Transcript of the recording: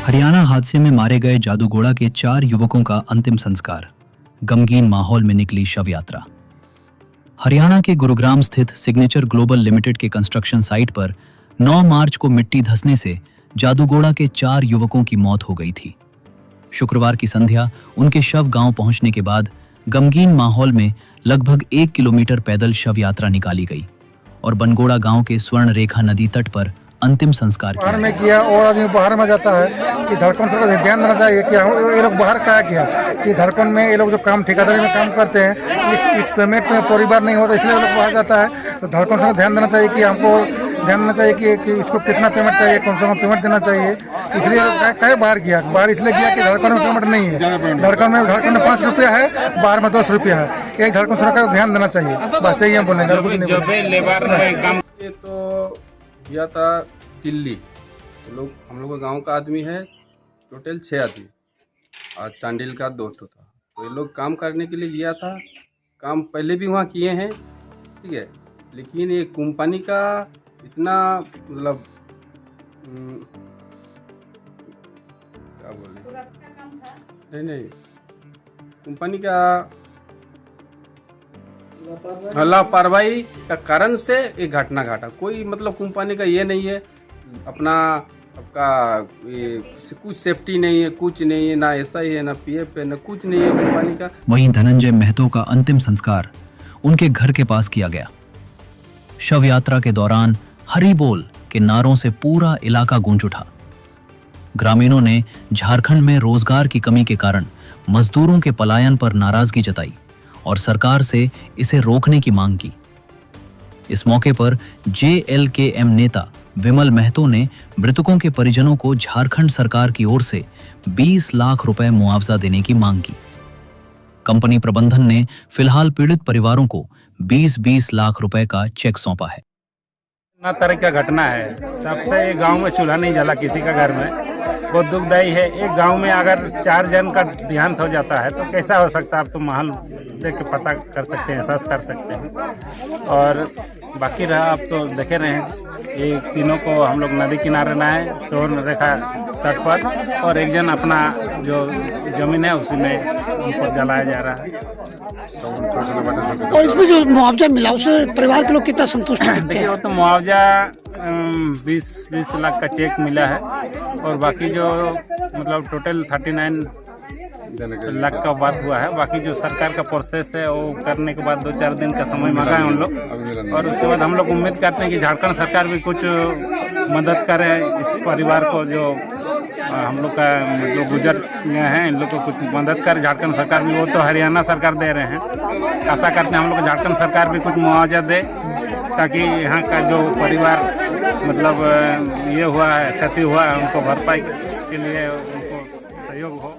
हरियाणा हादसे में मारे गए जादूगोड़ा के 4 युवकों का अंतिम संस्कार। गमगीन माहौल में निकली शव यात्रा। हरियाणा के गुरुग्राम स्थित सिग्नेचर ग्लोबल लिमिटेड के कंस्ट्रक्शन साइट पर 9 मार्च को मिट्टी धंसने से जादूगोड़ा के 4 युवकों की मौत हो गई थी। शुक्रवार की संध्या उनके शव गांव पहुंचने के बाद गमगीन माहौल में लगभग 1 किलोमीटर पैदल शव यात्रा निकाली गई और बनगोड़ा गांव के स्वर्ण रेखा नदी तट पर अंतिम संस्कार बाहर में किया। और आदमी बाहर में जाता है कि झारखंड सरकार ध्यान देना चाहिए कि ये लोग बाहर क्या किया कि झारखंड में ये लोग जो काम ठेकेदारी में काम करते हैं इस पेमेंट में परिवार नहीं होता, इसलिए लोग बाहर जाता है। तो झारखंड सरकार ध्यान देना चाहिए कि हमको ध्यान देना चाहिए कि इसको कितना पेमेंट चाहिए, कौन सा पेमेंट देना चाहिए। इसलिए क्या बाहर किया, बाहर इसलिए किया कि झारखंड में पेमेंट नहीं है। झारखंड में 5 रुपया है, बाहर में 10 रुपया है। एक झारखंड सरकार को ध्यान देना चाहिए, बस यही हम बोलेंगे। तो किया था दिल्ली, लोग हम लोग का गांव का आदमी है, टोटल 6 आदमी और चांडिल का 2 था। तो ये लोग काम करने के लिए गया था। काम पहले भी वहाँ किए हैं, ठीक है, लेकिन ये कंपनी का इतना मतलब क्या बोले, नहीं कंपनी का लापरवाही का कारण से एक घटना घटा। कोई मतलब कंपनी का ये नहीं है अपना आपका ये कुछ सेफ्टी नहीं है, कुछ नहीं है, ना ऐसा ही है, ना पीएफ है, ना कुछ नहीं है कंपनी का। वहीं धनंजय महतो का अंतिम संस्कार उनके घर के पास किया गया। शव यात्रा के दौरान हरि बोल के नारों से पूरा इलाका गूंज उठा। ग्रामीणों ने झारखंड में रोजगार की कमी के कारण मजदूरों के पलायन पर नाराजगी जताई और सरकार से इसे रोकने की मांग की। इस मौके पर JLKM नेता विमल महतो ने मृतकों के परिजनों को झारखंड सरकार की ओर से 20 लाख रुपए मुआवजा देने की मांग की। कंपनी प्रबंधन ने फिलहाल पीड़ित परिवारों को 20-20 लाख रुपए का चेक सौंपा है। ना तरह का घटना है, तब से एक गांव में चूल्हा नहीं जला किसी का घर में, बहुत दुखदायी है। एक गांव में अगर 4 जन का देहांत हो जाता है तो कैसा हो सकता है, आप तो माहौल देख के पता कर सकते हैं, एहसास कर सकते हैं। और बाकी रहा, आप तो देखे रहे हैं, ये तीनों को हम लोग नदी किनारे लाए स्वर्ण रेखा तट पर, और एक जन अपना जो जमीन है उसी में उनको जलाया जा रहा है। और इसमें जो मुआवजा मिला उससे परिवार के लोग कितना संतुष्ट हैं? देखिए, वो तो मुआवजा 20 लाख का चेक मिला है, और बाकी जो मतलब टोटल 39 लाख का बात हुआ है। बाकी जो सरकार का प्रोसेस है वो करने के बाद 2-4 दिन का समय मांगा है उन लोग, और उसके बाद हम लोग उम्मीद करते हैं कि झारखंड सरकार भी कुछ मदद करे इस परिवार को, जो हम लोग का जो गुजर गए हैं इन लोग को कुछ मदद करे झारखंड सरकार भी। वो तो हरियाणा सरकार दे रहे हैं, आशा करते हैं हम लोग झारखंड सरकार भी कुछ मुआवजा दे, ताकि यहाँ का जो परिवार मतलब ये हुआ है, क्षति हुआ है, उनको भरपाई के लिए उनको सहयोग हो।